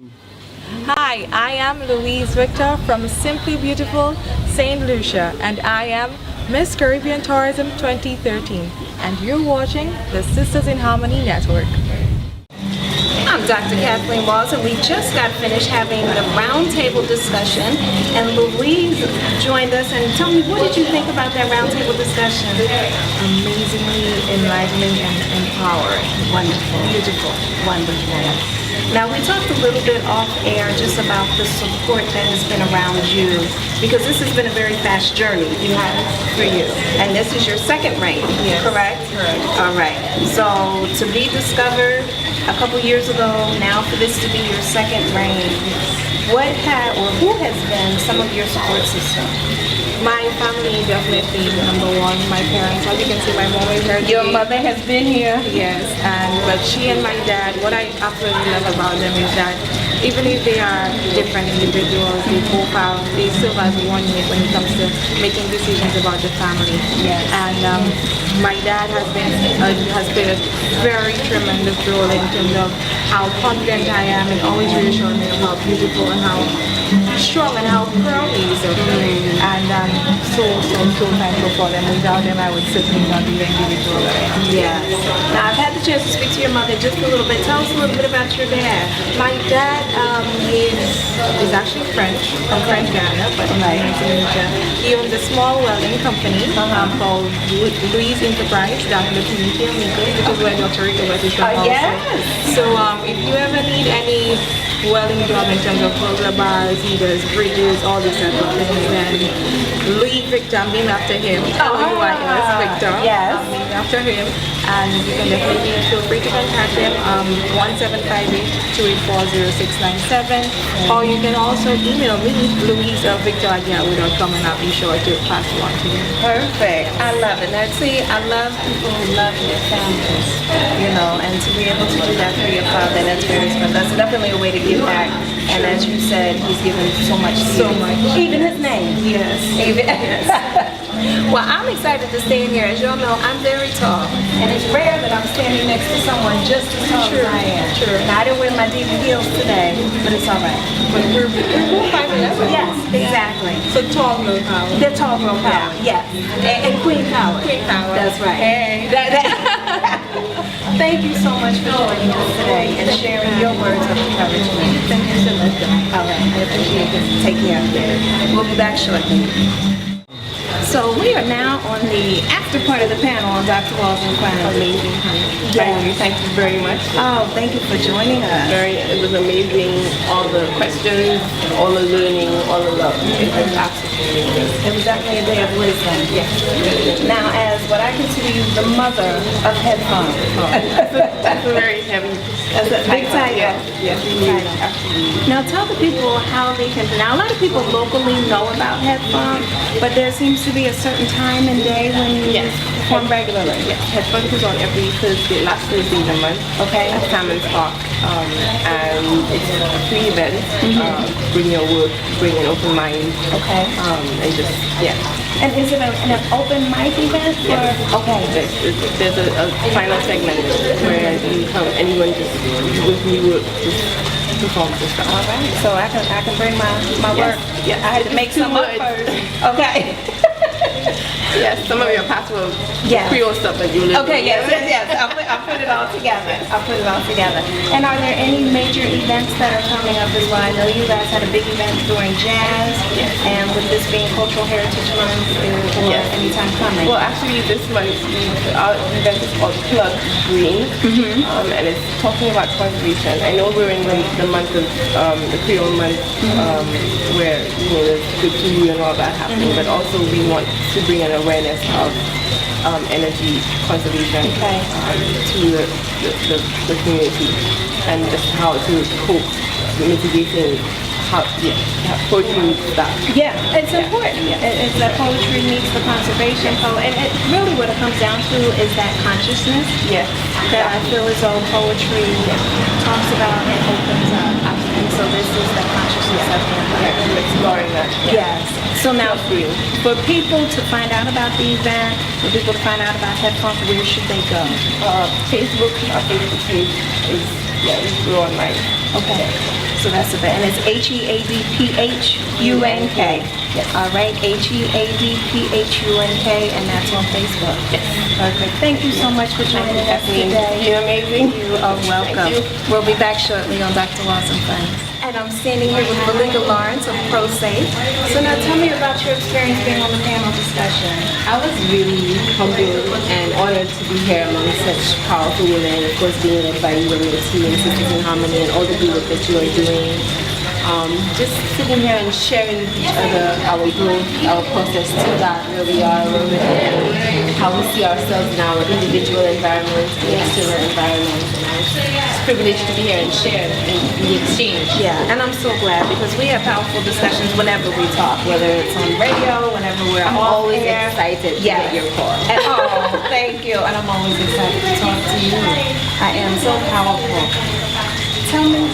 Hi, I am Louise Victor from Simply Beautiful St. Lucia, and I am Miss Caribbean Tourism 2013, and you're watching the Sisters in Harmony Network. I'm Dr. Kathleen Walls, and we just got finished having the roundtable discussion, and Louise joined us. And tell me, what did you think about that roundtable discussion? Amazingly enlightening and empowering. Wonderful. Beautiful. Wonderful. Now, we talked a little bit off air just about the support that has been around you, because this has been a very fast journey for you. And this is your second reign, correct? Correct. All right. So, to be discovered a couple years ago, now for this to be your second reign, who has been some of your support system? My family definitely number one. My parents, as you can see, my mom is here. Your mother has been here. Yes, but she and my dad, what I absolutely love about them is that even if they are different individuals, they still have one unit when it comes to making decisions about the family. Yes. And my dad has played a very tremendous role in terms of how confident I am and always reassuring me of how beautiful and how strong and how proud he is of me. And so thankful for them. Without them, I would certainly not be the individual that I am. Yes. Now, I've had the chance to speak to your mother just a little bit. Tell us a little bit about your dad. My dad is actually French, from French Ghana, but he owns a small welding company called Louise Enterprise down in the community of Nico, which is where Dr. Rico was from also. Yes. So if you ever need any welding job in terms of burglar bars, heaters, bridges, all these type of things, then Louis Victor, I'm named after him. L-U-I-S, Victor. Yes. I'm named after him, and you can definitely feel free to contact him, 1758-284-0697, or you can also email me, louise@victor@yahoo.com, and I'll be sure to pass it on to you. Perfect. I love it. Now, see, I love people who love their families, and to be able to do that for your father, that's very special. That's definitely a way to give back. And as you said, he's given so much to you. So much. Even his name. Yes. Even. Well, I'm excited to stay in here. As y'all know, I'm very tall. And it's rare that I'm standing next to someone just as tall as I am. True. Now, I didn't wear my diva heels today, but it's all right. But we're 5'11". Yes, exactly. So tall girl power. They're tall girl power, yes. And queen power. Queen power. That's right. Hey. Thank you so much for joining us today and sharing your words of encouragement. Thank you so much. All right, I appreciate it. Take care. We'll be back shortly. So we are now on the after part of the panel on Dr. Walls and Friends. Amazing. Thank you very much. Oh, thank you for joining us. It was amazing. All the questions, all the learning, all the love. It was absolutely amazing. It was definitely a day of wisdom. Yes. Now, as what I consider you the mother of headphones. That's a very heavy. That's a big title. Yes, absolutely. Now tell the people how they can. Now a lot of people locally know about headphones, but there seems to be a certain time and day when you perform regularly. Yes, Headphones is on every Thursday, last Thursday of the month. Okay. At Salmon's Park. And it's a free event. Bring your work, bring an open mind. Okay. And just, And is it an open mic event? Yes. Okay. There's a final segment where you come, anyone just with new work, just perform the stuff. All right. So I can bring my work. Yes. I had to make some up first. Okay. Yes, some of your password Creole stuff that you live Okay, with. yes. I'll put it all together. And are there any major events that are coming up as well? I know you guys had a big event during jazz, and with this being Cultural Heritage Month, anytime coming. Well, actually, this month our event is called Plug Green, and it's talking about conservation. I know we're in the month of the Creole month, where there's good food and all that happening, but also we want to bring an awareness of energy conservation to the community, and just how to cope mitigating poetry meets that. Yeah, it's important. It's that poetry meets the conservation and it really what it comes down to is that consciousness. Yes. That I feel as though poetry talks about and opens up. And so this is the consciousness of it. Exploring that. Yes. So now, for people to find out about the event, for people to find out about Headphones, where should they go? Facebook, our Facebook page is we're online. Okay. So that's the best. And it's HEADPHUNK. Yes. All right, HEADPHUNK, and that's on Facebook. Yes. Perfect. Thank you so much for joining us today. You're amazing. You are welcome. Thank you. We'll be back shortly on Dr. Laws and Friends. And I'm standing here with Malika Lawrence of ProSafe. So now tell me about your experience being on the panel discussion. I was really humbled and honored to be here among such powerful women, of course being led by you and your team, Sisters in Harmony, and all the good work that you are doing. Just sitting here and sharing with each other our growth, our process to that, where we are, where we're heading, how we see ourselves in our individual environment, the external environment. And I'm just privileged to be here and share in the exchange. Yeah, and I'm so glad because we have powerful discussions whenever we talk, whether it's on radio, whenever we're I'm off always air. excited to get your call. And, oh, thank you. And I'm always excited to talk to you. I am so powerful. Tell me,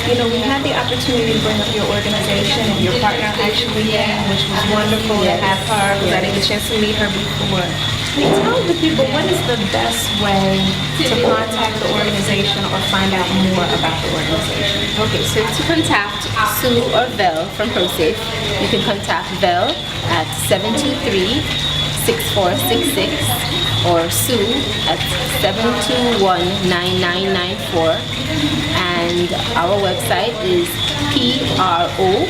you know, we had the opportunity to bring up your organization and your partner actually came, which was wonderful to have her because I didn't get a chance to meet her before. Tell the people what is the best way to contact the organization or find out more about the organization. Okay, so to contact Sue or Vel from ProSafe, you can contact Vel at 723-6466 or Sue at 721-9994, and our website is prosaf.org.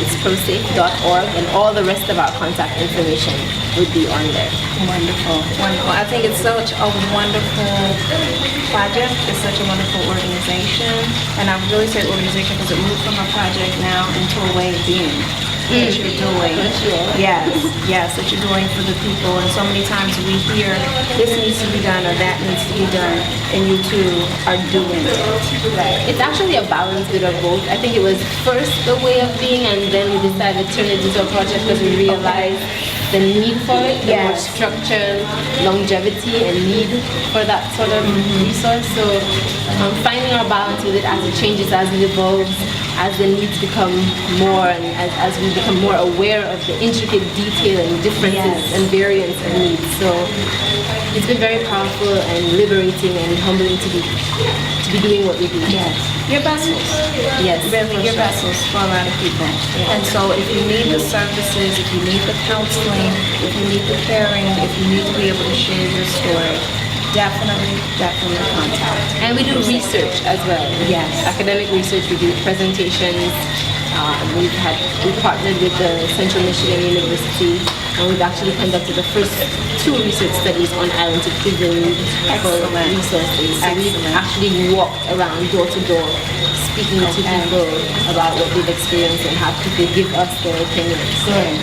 It's prosafe.org, and all the rest of our contact information would be on there. Wonderful, wonderful. I think it's such a wonderful project. It's such a wonderful organization. And I really say organization because it moved from a project now into a way of being that you're doing. Yes, yes, that you're doing for the people. And so many times we hear this needs to be done or that needs to be done, and you two are doing it. Right. It's actually a balance bit of both. I think it was first a way of being, and then we decided to turn it into a project because we realized the need for it, the more structure, longevity, and need for that sort of resource. So finding our balance with it as it changes, as it evolves, as the needs become more, and as we become more aware of the intricate detail and differences and variants of needs. So it's been very powerful and liberating and humbling to be doing what we do. Yes. Your vessels. Yes. Really, your vessels for a lot of people. And so if you need the services, if you need the counseling, if you need the caring, if you need to be able to share your story, definitely contact. And we do research as well. Yes. Academic research, we do presentations. We've partnered with the Central Michigan University, and we've actually conducted the first 2 research studies on islands of the need for resources. So we've actually walked around door to door, speaking to people about what they've experienced and have people give us their opinions. Good.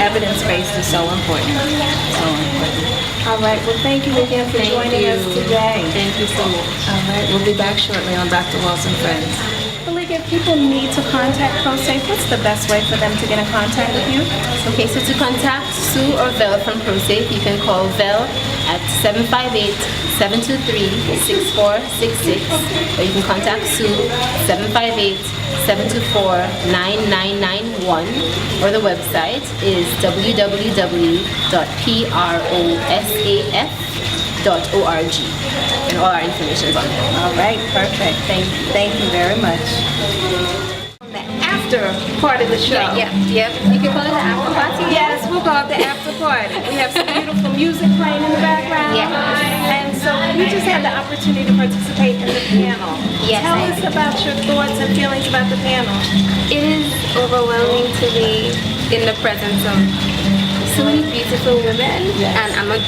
Evidence-based is so important. So important. All right. Well, thank you again for joining us today. Thank you so much. All right. We'll be back shortly on Dr. Wilson Friends. If people need to contact ProSafe, what's the best way for them to get in contact with you? Okay, so to contact Sue or Vel from ProSafe, you can call Vel at 758-723-6466, or you can contact Sue 758-724-9991, or the website is www.prosaf.org, and all our information is on there. All right, perfect. Thank you very much. The after part of the show. Yep. You can call it the after party. Yes, we'll call it the after party. We have some beautiful music playing in the background. Yeah. And so you just had the opportunity to participate in the panel. Yes, Tell us about your thoughts and feelings about the panel. It is overwhelming to be in the presence of so many beautiful women, and I'm not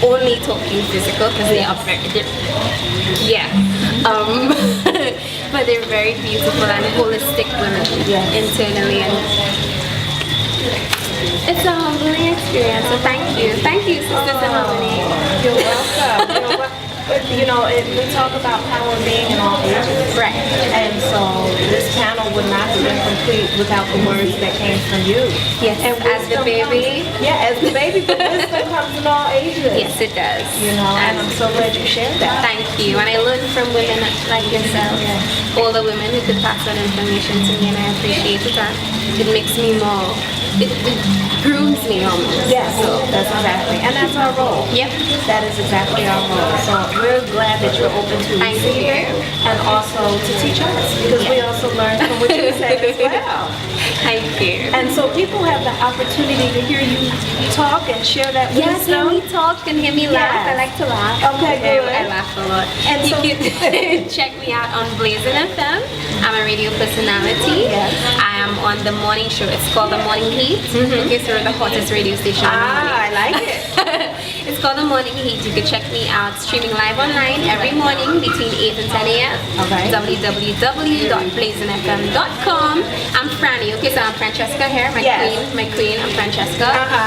only talking physical because they are very but they're very beautiful and holistic women internally, and it's a humbling experience. So thank you, Sisters in Harmony. You're welcome. You know, we talk about power being in all ages. Right. And so this panel would not have been complete without the words that came from you. Yes, and as the baby. As the baby, but wisdom comes in all ages. Yes, it does. You know, and I'm so glad you shared that. Thank you. And I learned from women like yourself, older women who could pass on information to me, and I appreciate it. And it makes me more it grooms me almost. Yes, that's exactly. And that's our role. Yep. That is exactly our role. So we're glad that you're open to Thank receiving you. and also to teach us, because we also learn from what you say as well. Thank you. And so people have the opportunity to hear you talk and share that Yes, hear wisdom. me talk and hear me laugh. Yes. I like to laugh. Okay, good. I laugh a lot. And You so- can check me out on Blazing FM. I'm a radio personality. Yes. I am on the morning show. It's called The Morning Heat. Okay, so we're the hottest radio station in the morning. I like it. It's called The Morning Heat. You can check me out streaming live online every morning between 8 and 10 a.m. Okay. www.blazinfm.com. I'm Franny. Okay, so I'm Francesca here, my queen. I'm Francesca.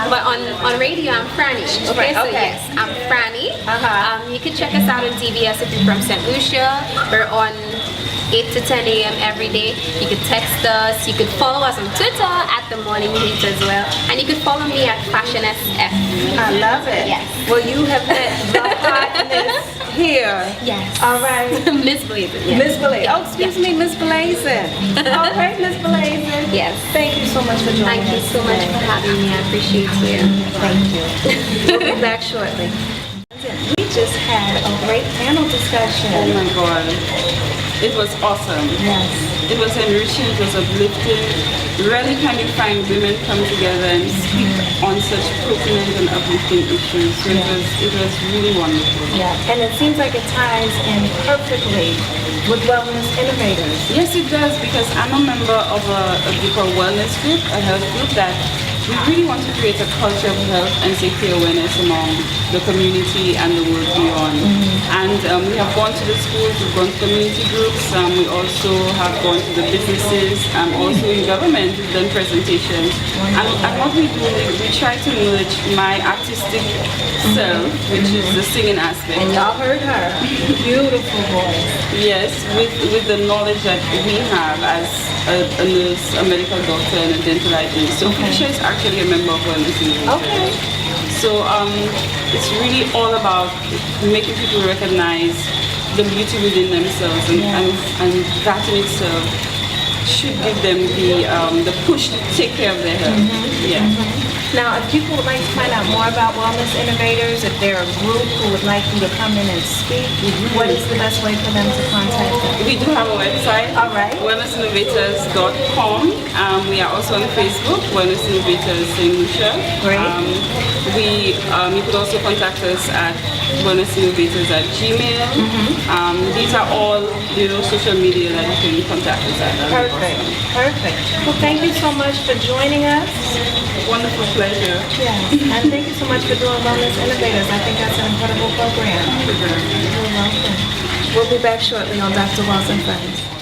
But on radio, I'm Franny. Okay, so Okay. yes, I'm Franny. Uh-huh. You can check us out on DBS if you're from St. Lucia. We're on 8 to 10 a.m. every day. You could text us. You could follow us on Twitter at The Morning Heat as well. And you could follow me at Fashion SF. I love it. Yes. Well, you have met the hotness here. Yes. All right. Miss Blazin. Yes. Miss Blazin. Oh, excuse me, Miss Blazin. All right, Miss Blazin. Yes. Thank you so much for joining Thank you us so much today. for having me. I appreciate you. Thank you. We'll be back shortly. We just had a great panel discussion. Oh my God, it was awesome. Yes. It was enriching, it was uplifting. Rarely can you find women come together and speak on such pertinent and uplifting issues. So it was really wonderful. Yeah. And it seems like it ties in perfectly with wellness innovators. Yes, it does, because I'm a member of a group, a wellness group, a health group that we really want to create a culture of health and safety awareness among the community and the world beyond. And we have gone to the schools, we've gone to community groups, we also have gone to the businesses, also in government, we've done presentations. And what we do, we try to merge my artistic self, which is the singing aspect. And y'all heard her. Beautiful voice. Yes, with the knowledge that we have as a nurse, a medical doctor, and a dental hygienist. So Felicia is actually a member of Wellness Innovation. Okay. So it's really all about making people recognize the beauty within themselves, and that in itself should give them the push to take care of their health. Yeah. Now, if people would like to find out more about Wellness Innovators, if they're a group who would like you to come in and speak, what is the best way for them to contact them? We do have a website, All right. wellnessinnovators.com. We are also on Facebook, Wellness Innovators St. Lucia. Great. You could also contact us at wellnessinnovators@gmail. These are all social media that you can contact us at. Perfect. Perfect. Well, thank you so much for joining us. Wonderful pleasure. Yes. And thank you so much for doing Wellness Innovators. I think that's an incredible program. You're welcome. We'll be back shortly on Dr. Wells and Friends.